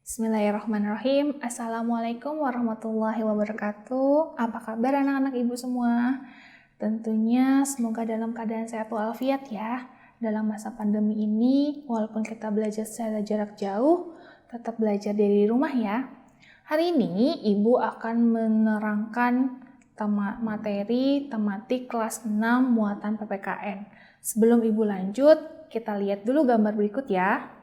Bismillahirrahmanirrahim. Assalamualaikum warahmatullahi wabarakatuh. Apa kabar anak-anak ibu semua? Tentunya semoga dalam keadaan sehat walafiat ya. Dalam masa pandemi ini, walaupun kita belajar secara jarak jauh, tetap belajar dari rumah ya. Hari ini ibu akan menerangkan materi tematik kelas 6 muatan PPKN. Sebelum ibu lanjut, kita lihat dulu gambar berikut ya.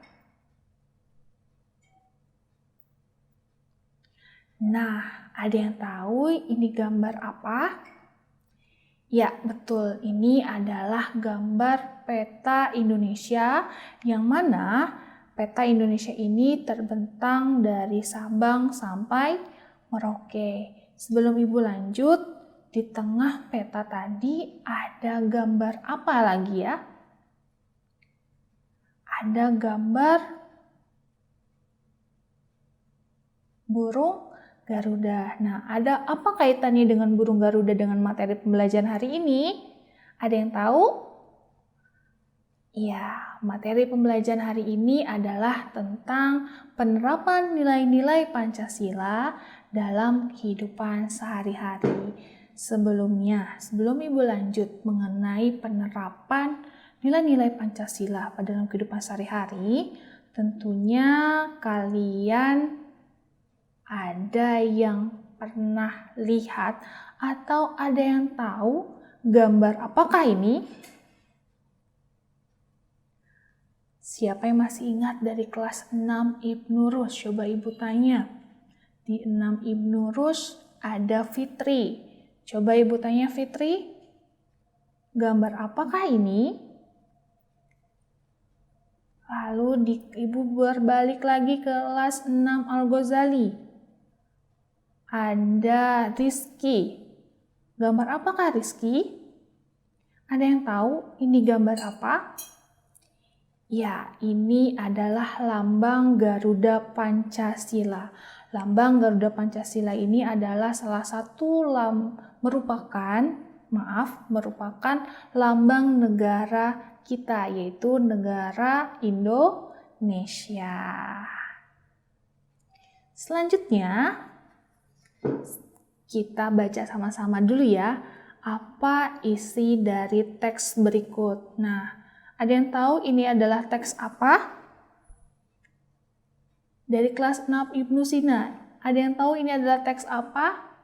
Nah, ada yang tahu ini gambar apa? Ya, betul. Ini adalah gambar peta Indonesia yang mana peta Indonesia ini terbentang dari Sabang sampai Merauke. Sebelum Ibu lanjut, di tengah peta tadi ada gambar apa lagi ya? Ada gambar burung Garuda. Nah, ada apa kaitannya dengan burung Garuda dengan materi pembelajaran hari ini? Ada yang tahu? Ya, materi pembelajaran hari ini adalah tentang penerapan nilai-nilai Pancasila dalam kehidupan sehari-hari. Sebelum Ibu lanjut mengenai penerapan nilai-nilai Pancasila pada dalam kehidupan sehari-hari, tentunya kalian ada yang pernah lihat atau ada yang tahu gambar apakah ini? Siapa yang masih ingat dari kelas 6 Ibnu Rushd? Coba Ibu tanya. Di 6 Ibnu Rushd ada Fitri. Coba Ibu tanya Fitri, gambar apakah ini? Lalu Ibu berbalik lagi ke kelas 6 Al-Ghazali. Ada Rizky. Gambar apakah Rizky? Ada yang tahu ini gambar apa? Ya, ini adalah lambang Garuda Pancasila. Lambang Garuda Pancasila ini adalah salah satu merupakan lambang negara kita, yaitu negara Indonesia. Selanjutnya, kita baca sama-sama dulu ya, apa isi dari teks berikut. Nah, ada yang tahu ini adalah teks apa? Dari kelas 6 Ibnu Sina. Ada yang tahu ini adalah teks apa?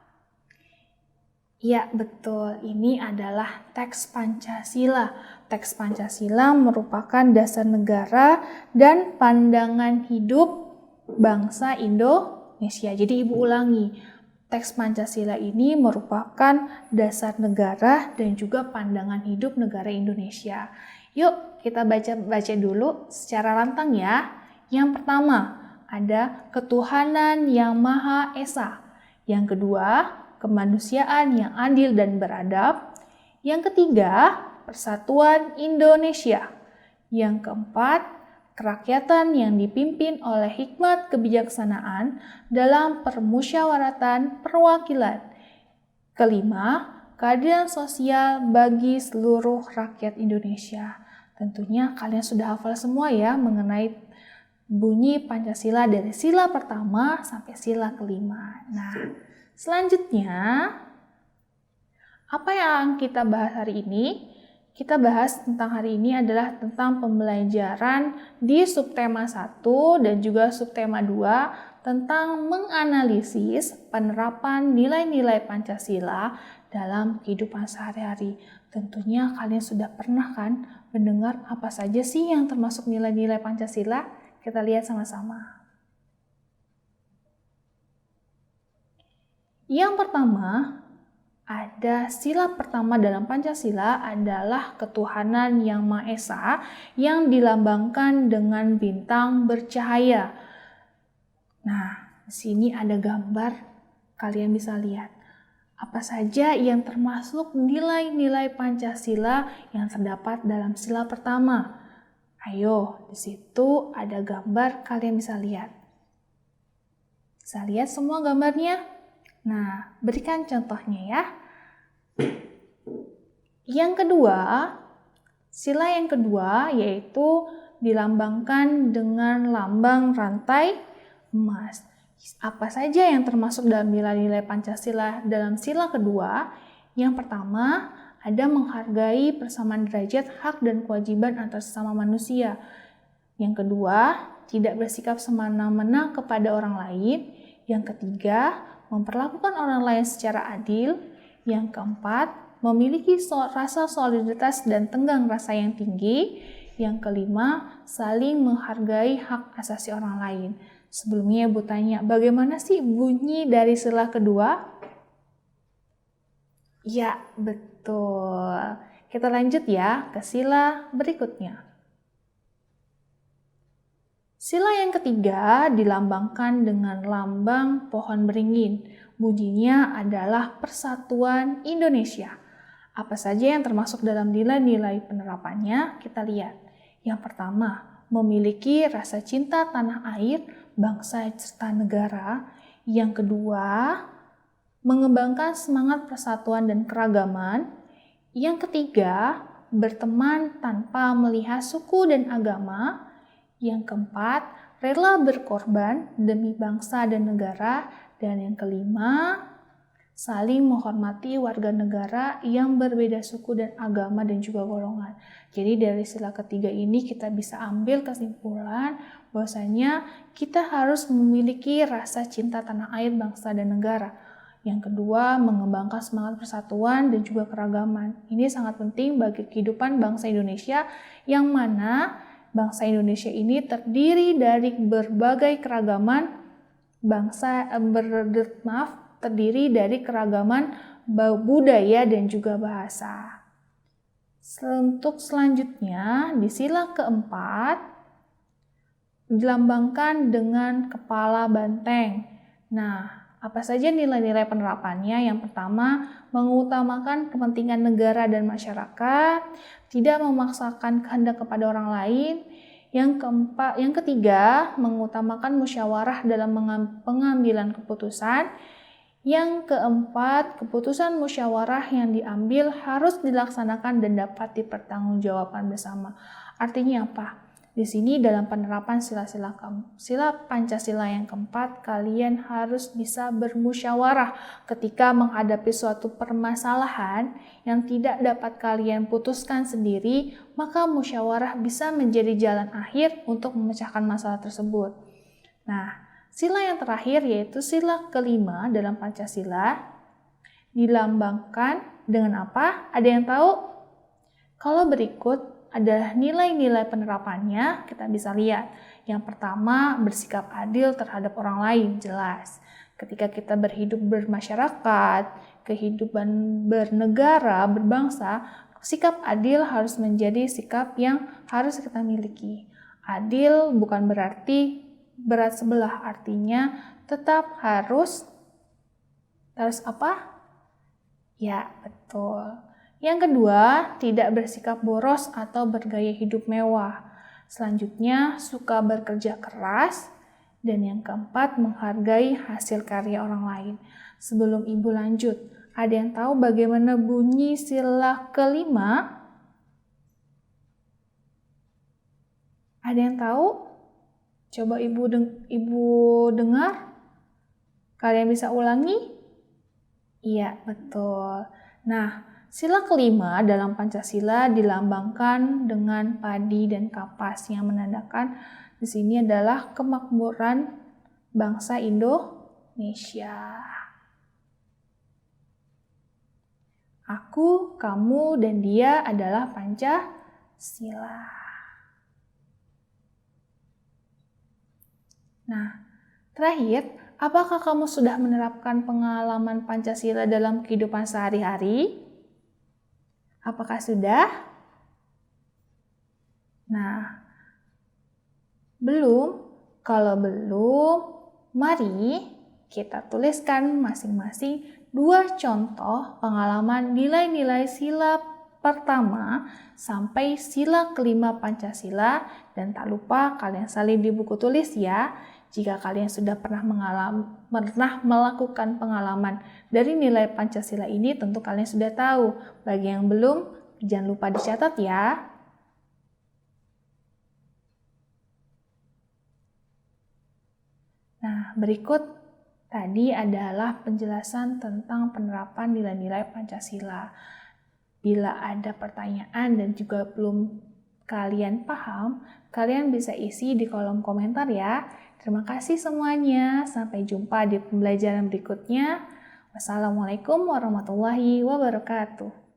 Ya, betul. Ini adalah teks Pancasila. Teks Pancasila merupakan dasar negara dan pandangan hidup bangsa Indonesia. Jadi Ibu ulangi. Teks Pancasila ini merupakan dasar negara dan juga pandangan hidup negara Indonesia. Yuk kita baca dulu secara lantang ya. Yang pertama ada ketuhanan yang Maha Esa. Yang kedua kemanusiaan yang adil dan beradab. Yang ketiga persatuan Indonesia. Yang keempat kerakyatan yang dipimpin oleh hikmat kebijaksanaan dalam permusyawaratan perwakilan. Kelima, keadilan sosial bagi seluruh rakyat Indonesia. Tentunya kalian sudah hafal semua ya mengenai bunyi Pancasila dari sila pertama sampai sila kelima. Nah, selanjutnya apa yang kita bahas hari ini? Kita bahas tentang hari ini adalah tentang pembelajaran di subtema 1 dan juga subtema 2 tentang menganalisis penerapan nilai-nilai Pancasila dalam kehidupan sehari-hari. Tentunya kalian sudah pernah kan mendengar apa saja sih yang termasuk nilai-nilai Pancasila? Kita lihat sama-sama. Yang pertama, ada sila pertama dalam Pancasila adalah ketuhanan yang Maha Esa yang dilambangkan dengan bintang bercahaya. Nah, di sini ada gambar, kalian bisa lihat apa saja yang termasuk nilai-nilai Pancasila yang terdapat dalam sila pertama. Ayo, di situ ada gambar, kalian bisa lihat. Bisa lihat semua gambarnya? Nah, berikan contohnya ya. Sila yang kedua yaitu dilambangkan dengan lambang rantai emas. Apa saja yang termasuk dalam nilai-nilai Pancasila dalam sila kedua? Yang pertama, ada menghargai persamaan derajat, hak, dan kewajiban antar sesama manusia. Yang kedua, tidak bersikap semena-mena kepada orang lain. Yang ketiga, memperlakukan orang lain secara adil. Yang keempat, memiliki rasa solidaritas dan tenggang rasa yang tinggi. Yang kelima, saling menghargai hak asasi orang lain. Sebelumnya Ibu tanya, bagaimana sih bunyi dari sila kedua? Ya, betul. Kita lanjut ya ke sila berikutnya. Sila yang ketiga dilambangkan dengan lambang pohon beringin. Bunyinya adalah Persatuan Indonesia. Apa saja yang termasuk dalam nilai-nilai penerapannya? Kita lihat. Yang pertama, memiliki rasa cinta tanah air, bangsa serta negara. Yang kedua, mengembangkan semangat persatuan dan keragaman. Yang ketiga, berteman tanpa melihat suku dan agama. Yang keempat, rela berkorban demi bangsa dan negara. Dan yang kelima, saling menghormati warga negara yang berbeda suku dan agama dan juga golongan. Jadi dari sila ketiga ini kita bisa ambil kesimpulan bahwasanya kita harus memiliki rasa cinta tanah air, bangsa dan negara. Yang kedua, mengembangkan semangat persatuan dan juga keragaman. Ini sangat penting bagi kehidupan bangsa Indonesia, yang mana bangsa Indonesia ini terdiri dari berbagai keragaman terdiri dari keragaman budaya dan juga bahasa. Untuk selanjutnya, di sila keempat dilambangkan dengan kepala banteng. Nah, apa saja nilai-nilai penerapannya? Yang pertama, mengutamakan kepentingan negara dan masyarakat, tidak memaksakan kehendak kepada orang lain. Yang ketiga, mengutamakan musyawarah dalam pengambilan keputusan. Yang keempat, keputusan musyawarah yang diambil harus dilaksanakan dan dapat dipertanggungjawabkan bersama. Artinya apa? Di sini dalam penerapan sila Pancasila yang keempat, kalian harus bisa bermusyawarah ketika menghadapi suatu permasalahan yang tidak dapat kalian putuskan sendiri, maka musyawarah bisa menjadi jalan akhir untuk memecahkan masalah tersebut. Nah, sila yang terakhir yaitu sila kelima dalam Pancasila dilambangkan dengan apa? Ada yang tahu? Kalau berikut ada nilai-nilai penerapannya, kita bisa lihat. Yang pertama, bersikap adil terhadap orang lain, jelas. Ketika kita berhidup bermasyarakat, kehidupan bernegara, berbangsa, sikap adil harus menjadi sikap yang harus kita miliki. Adil bukan berarti berat sebelah, artinya tetap harus apa? Ya, betul. Yang kedua, tidak bersikap boros atau bergaya hidup mewah. Selanjutnya, suka bekerja keras. Dan yang keempat, menghargai hasil karya orang lain. Sebelum Ibu lanjut, ada yang tahu bagaimana bunyi sila kelima? Ada yang tahu? Coba Ibu dengar. Kalian bisa ulangi? Iya, betul. Nah, sila kelima dalam Pancasila dilambangkan dengan padi dan kapas yang menandakan di sini adalah kemakmuran bangsa Indonesia. Aku, kamu, dan dia adalah Pancasila. Nah, terakhir, apakah kamu sudah menerapkan pengalaman Pancasila dalam kehidupan sehari-hari? Apakah sudah? Nah, belum? Kalau belum, mari kita tuliskan masing-masing 2 contoh pengalaman nilai-nilai sila pertama sampai sila kelima Pancasila, dan tak lupa kalian salin di buku tulis ya. Jika kalian sudah pernah melakukan pengalaman dari nilai Pancasila ini, tentu kalian sudah tahu. Bagi yang belum, jangan lupa dicatat ya. Nah, berikut tadi adalah penjelasan tentang penerapan nilai-nilai Pancasila. Bila ada pertanyaan dan juga belum kalian paham, kalian bisa isi di kolom komentar ya. Terima kasih semuanya. Sampai jumpa di pembelajaran berikutnya. Wassalamualaikum warahmatullahi wabarakatuh.